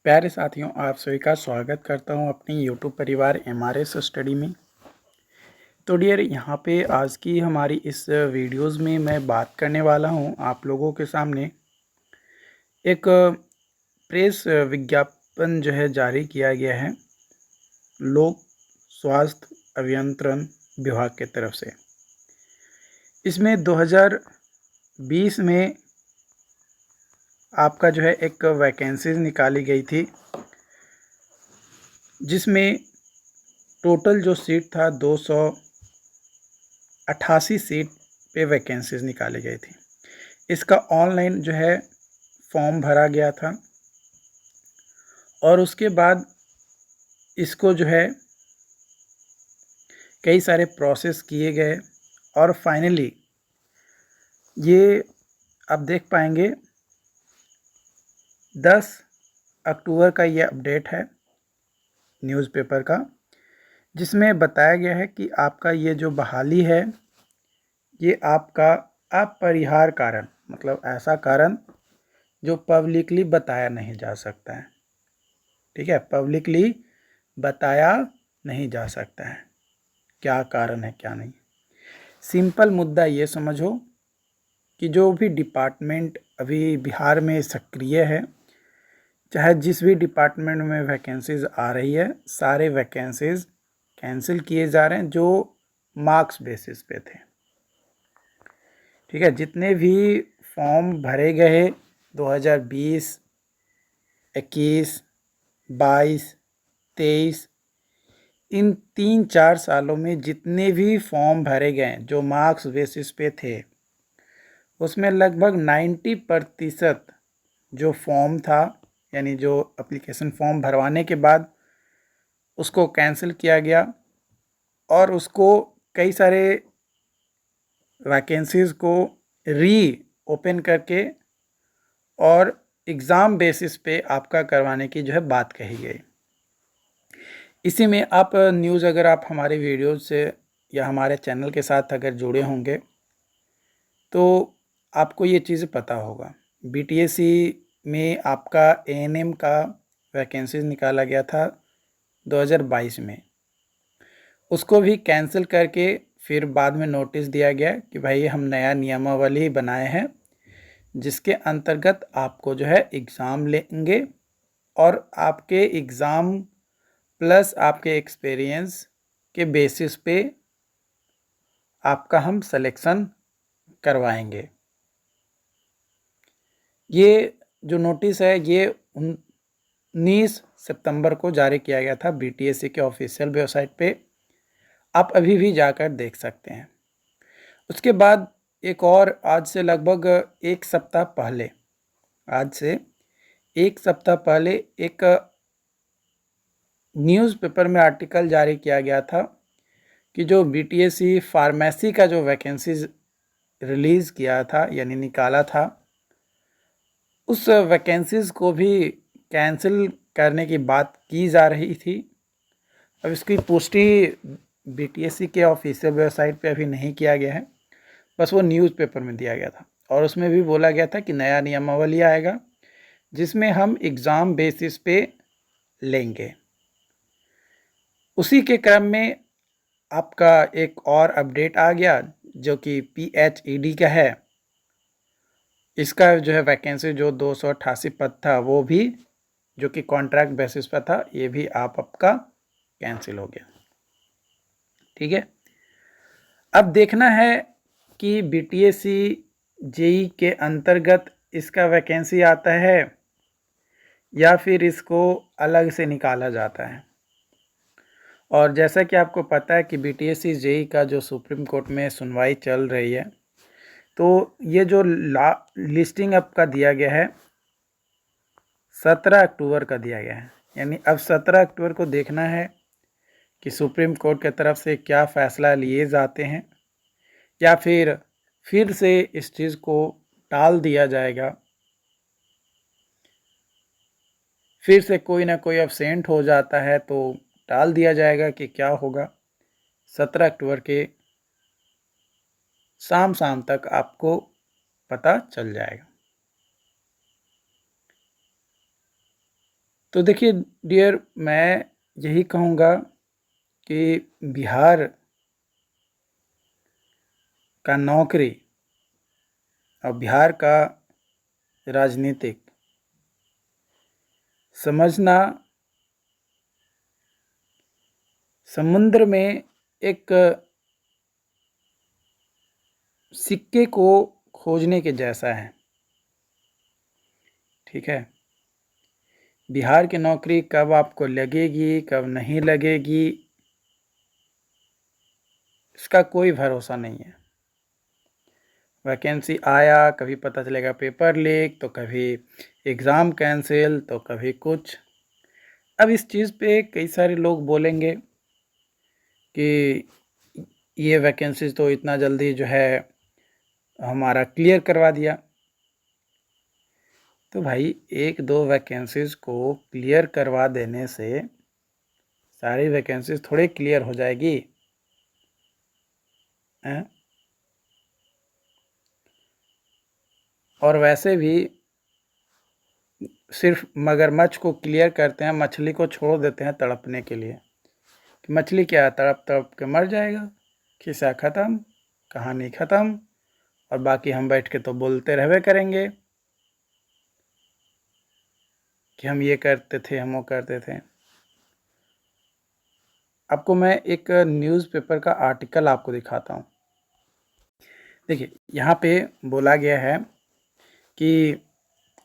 प्यारे साथियों, आप सभी का स्वागत करता हूं अपनी यूट्यूब परिवार एमआरएस स्टडी में। तो डियर, यहाँ पे आज की हमारी इस वीडियोस में मैं बात करने वाला हूं आप लोगों के सामने एक प्रेस विज्ञापन जो है जारी किया गया है लोक स्वास्थ्य अभियंत्रण विभाग के तरफ से। इसमें 2020 में आपका जो है एक वैकेंसीज निकाली गई थी, जिसमें टोटल जो सीट था 288 सीट पे वैकेंसीज निकाली गई थी। इसका ऑनलाइन जो है फॉर्म भरा गया था और उसके बाद इसको जो है कई सारे प्रोसेस किए गए और फाइनली ये आप देख पाएंगे 10 अक्टूबर का ये अपडेट है न्यूज़पेपर का, जिसमें बताया गया है कि आपका ये जो बहाली है ये आपका अपरिहार्य कारण, मतलब ऐसा कारण जो पब्लिकली बताया नहीं जा सकता है। ठीक है, पब्लिकली बताया नहीं जा सकता है क्या कारण है क्या नहीं। सिंपल मुद्दा ये समझो कि जो भी डिपार्टमेंट अभी बिहार में सक्रिय है, चाहे जिस भी डिपार्टमेंट में वैकेंसीज आ रही है, सारे वैकेंसीज कैंसिल किए जा रहे हैं जो मार्क्स बेसिस पे थे। ठीक है, जितने भी फॉर्म भरे गए 2020, 21, 22, 23, इन 3-4 सालों में जितने भी फॉर्म भरे गए जो मार्क्स बेसिस पे थे, उसमें लगभग 90% जो फॉर्म था, यानी जो एप्लीकेशन फॉर्म भरवाने के बाद उसको कैंसिल किया गया और उसको कई सारे वैकेंसीज़ को री ओपन करके और एग्ज़ाम बेसिस पे आपका करवाने की जो है बात कही गई। इसी में आप न्यूज़, अगर आप हमारे वीडियोज़ से या हमारे चैनल के साथ अगर जुड़े होंगे तो आपको ये चीज़ पता होगा। बीटीएससी में आपका एएनएम का वैकेंसीज निकाला गया था 2022 में, उसको भी कैंसिल करके फिर बाद में नोटिस दिया गया कि भाई हम नया नियमावली बनाए हैं जिसके अंतर्गत आपको जो है एग्ज़ाम लेंगे और आपके एग्ज़ाम प्लस आपके एक्सपीरियंस के बेसिस पे आपका हम सिलेक्शन करवाएंगे। ये जो नोटिस है ये 19 सितंबर को जारी किया गया था बीटीएससी के ऑफिशियल वेबसाइट पे, आप अभी भी जाकर देख सकते हैं। उसके बाद एक और, आज से लगभग एक सप्ताह पहले, आज से एक सप्ताह पहले एक न्यूज़पेपर में आर्टिकल जारी किया गया था कि जो बीटीएससी फार्मेसी का जो वैकेंसीज रिलीज़ किया था यानी निकाला था, उस वैकेंसीज को भी कैंसिल करने की बात की जा रही थी। अब इसकी पुष्टि बीटीएससी के ऑफिशियल वेबसाइट पे अभी नहीं किया गया है, बस वो न्यूज़पेपर में दिया गया था और उसमें भी बोला गया था कि नया नियमावली आएगा जिसमें हम एग्ज़ाम बेसिस पे लेंगे। उसी के क्रम में आपका एक और अपडेट आ गया जो कि पीएचईडी का है। इसका जो है वैकेंसी जो 288 पद था वो भी, जो कि कॉन्ट्रैक्ट बेसिस पर था, ये भी आपका कैंसिल हो गया। ठीक है, अब देखना है कि बीटीएससी जेई के अंतर्गत इसका वैकेंसी आता है या फिर इसको अलग से निकाला जाता है। और जैसा कि आपको पता है कि बीटीएससी जेई का जो सुप्रीम कोर्ट में सुनवाई चल रही है, तो ये जो लिस्टिंग आपका दिया गया है 17 अक्टूबर का दिया गया है, यानी अब 17 अक्टूबर को देखना है कि सुप्रीम कोर्ट की तरफ से क्या फ़ैसला लिए जाते हैं या फिर से इस चीज़ को टाल दिया जाएगा, फिर से कोई ना कोई एब्सेंट हो जाता है तो टाल दिया जाएगा कि क्या होगा। 17 अक्टूबर के शाम तक आपको पता चल जाएगा। तो देखिए डियर, मैं यही कहूँगा कि बिहार का नौकरी और बिहार का राजनीतिक समझना समुद्र में एक सिक्के को खोजने के जैसा है। ठीक है, बिहार की नौकरी कब आपको लगेगी कब नहीं लगेगी इसका कोई भरोसा नहीं है। वैकेंसी आया, कभी पता चलेगा पेपर लीक, तो कभी एग्ज़ाम कैंसिल, तो कभी कुछ। अब इस चीज़ पे कई सारे लोग बोलेंगे कि ये वैकेंसीज तो इतना जल्दी जो है हमारा क्लियर करवा दिया। तो भाई एक दो वैकेंसीज को क्लियर करवा देने से सारी वैकेंसीज थोड़े क्लियर हो जाएगी हैं? और वैसे भी सिर्फ मगरमच्छ को क्लियर करते हैं, मछली को छोड़ देते हैं तड़पने के लिए कि मछली क्या तड़प तड़प के मर जाएगा, किस्सा ख़त्म, कहानी ख़त्म, और बाकी हम बैठ के तो बोलते रहवे करेंगे कि हम ये करते थे, हम वो करते थे। आपको मैं एक न्यूज़पेपर का आर्टिकल आपको दिखाता हूँ। देखिए यहाँ पे बोला गया है कि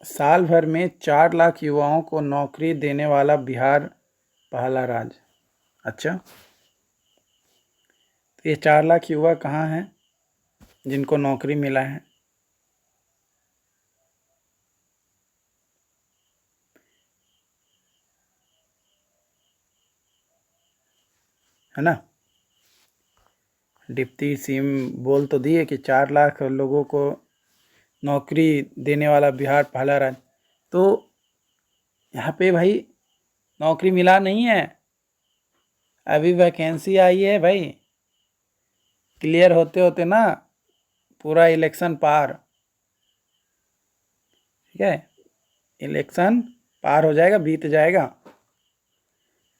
साल भर में 4 लाख युवाओं को नौकरी देने वाला बिहार पहला राज्य। अच्छा, तो ये 4 लाख युवा कहाँ हैं जिनको नौकरी मिला है ना? डिप्टी सीएम बोल तो दिए कि 4 लाख लोगों को नौकरी देने वाला बिहार पहला राज्य। तो यहाँ पे भाई नौकरी मिला नहीं है, अभी वैकेंसी आई है भाई। क्लियर होते होते ना पूरा इलेक्शन पार। ठीक है, इलेक्शन पार हो जाएगा, बीत जाएगा,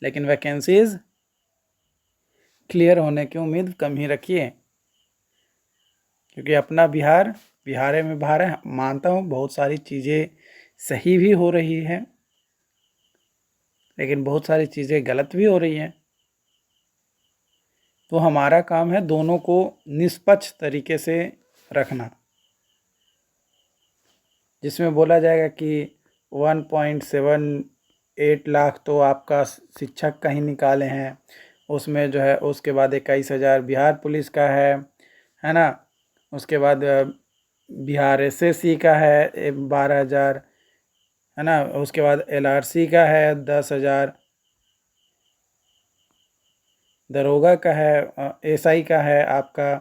लेकिन वैकेंसीज क्लियर होने की उम्मीद कम ही रखिए, क्योंकि अपना बिहार बिहार में बाहर है। मानता हूँ बहुत सारी चीज़ें सही भी हो रही हैं, लेकिन बहुत सारी चीज़ें गलत भी हो रही हैं। तो हमारा काम है दोनों को निष्पक्ष तरीके से रखना, जिसमें बोला जाएगा कि 1.78 लाख तो आपका शिक्षक का ही निकाले हैं, उसमें जो है उसके बाद 21,000 बिहार पुलिस का है ना? उसके बाद बिहार एसएससी का है 12,000, है ना? उसके बाद एलआरसी का है 10,000, दरोगा का है, एसआई का है आपका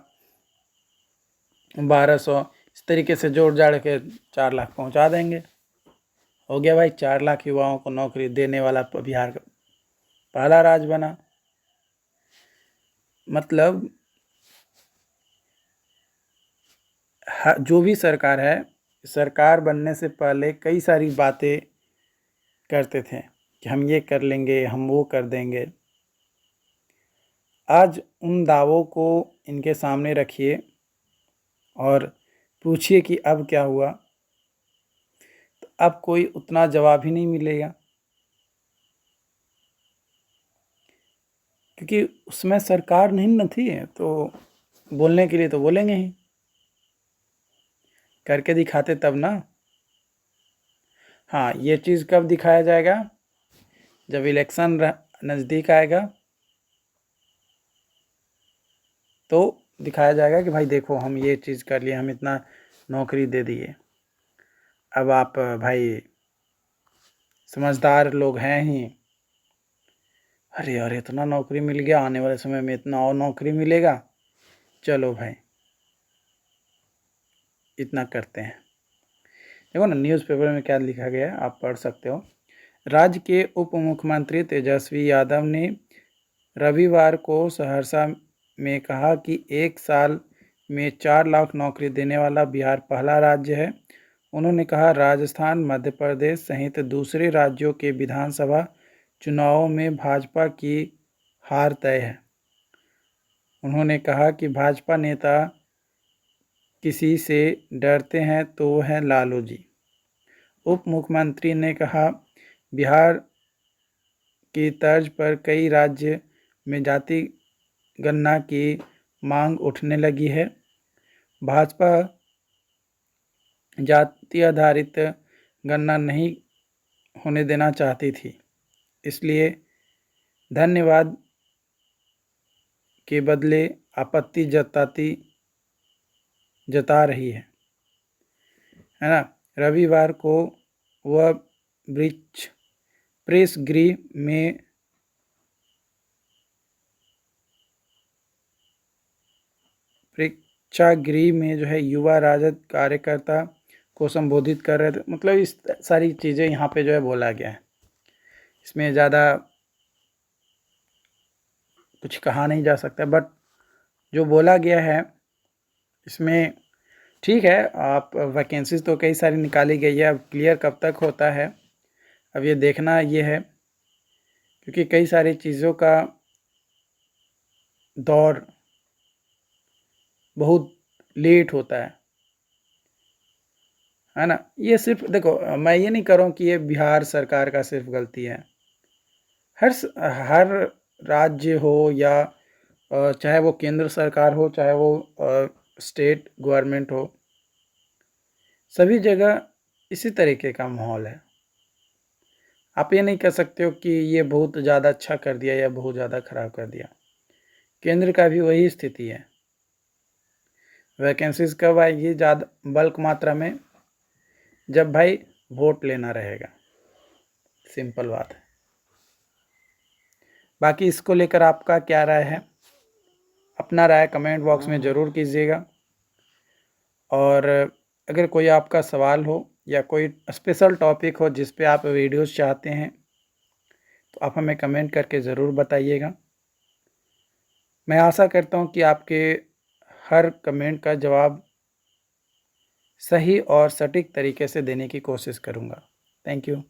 1,200। इस तरीके से जोड़ जाड़ के 4 लाख पहुंचा देंगे। हो गया भाई, 4 लाख युवाओं को नौकरी देने वाला बिहार का पहला राज्य बना। मतलब जो भी सरकार है, सरकार बनने से पहले कई सारी बातें करते थे कि हम ये कर लेंगे, हम वो कर देंगे। आज उन दावों को इनके सामने रखिए और पूछिए कि अब क्या हुआ, तो अब कोई उतना जवाब ही नहीं मिलेगा, क्योंकि उसमें सरकार नहीं न थी। तो बोलने के लिए तो बोलेंगे ही, करके दिखाते तब ना। हाँ, ये चीज़ कब दिखाया जाएगा? जब इलेक्शन नज़दीक आएगा तो दिखाया जाएगा कि भाई देखो हम ये चीज़ कर लिए, हम इतना नौकरी दे दिए। अब आप भाई समझदार लोग हैं ही, अरे यार इतना नौकरी मिल गया, आने वाले समय में इतना और नौकरी मिलेगा, चलो भाई इतना करते हैं। देखो ना न्यूज़पेपर में क्या लिखा गया है, आप पढ़ सकते हो। राज्य के उप मुख्यमंत्री तेजस्वी यादव ने रविवार को सहरसा में कहा कि एक साल में 4 लाख नौकरी देने वाला बिहार पहला राज्य है। उन्होंने कहा राजस्थान, मध्य प्रदेश सहित दूसरे राज्यों के विधानसभा चुनावों में भाजपा की हार तय है। उन्होंने कहा कि भाजपा नेता किसी से डरते हैं तो वो है लालू जी। उप मुख्यमंत्री ने कहा बिहार की तर्ज पर कई राज्य में जाति गणना की मांग उठने लगी है। भाजपा जाति आधारित गणना नहीं होने देना चाहती थी, इसलिए धन्यवाद के बदले आपत्ति जता रही है ना। रविवार को वह प्रेक्षागृह में जो है युवा राजद कार्यकर्ता को संबोधित कर रहे थे। मतलब इस सारी चीज़ें यहाँ पे जो है बोला गया है, इसमें ज़्यादा कुछ कहा नहीं जा सकता, बट जो बोला गया है इसमें ठीक है। आप वैकेंसीज तो कई सारी निकाली गई है, अब क्लियर कब तक होता है अब ये देखना ये है, क्योंकि कई सारी चीज़ों का दौर बहुत लेट होता है ना। ये सिर्फ देखो, मैं ये नहीं कह रहा हूँ कि ये बिहार सरकार का सिर्फ गलती है। हर राज्य हो या चाहे वो केंद्र सरकार हो, चाहे वो स्टेट गवर्नमेंट हो, सभी जगह इसी तरीके का माहौल है। आप ये नहीं कह सकते हो कि ये बहुत ज़्यादा अच्छा कर दिया या बहुत ज़्यादा ख़राब कर दिया। केंद्र का भी वही स्थिति है। वैकेंसीज कब आएगी ज़्यादा बल्क मात्रा में? जब भाई वोट लेना रहेगा, सिंपल बात है। बाकी इसको लेकर आपका क्या राय है? अपना राय कमेंट बॉक्स में ज़रूर कीजिएगा। और अगर कोई आपका सवाल हो या कोई स्पेशल टॉपिक हो जिस पे आप वीडियोस चाहते हैं तो आप हमें कमेंट करके ज़रूर बताइएगा। मैं आशा करता हूँ कि आपके हर कमेंट का जवाब सही और सटीक तरीके से देने की कोशिश करूँगा। Thank you.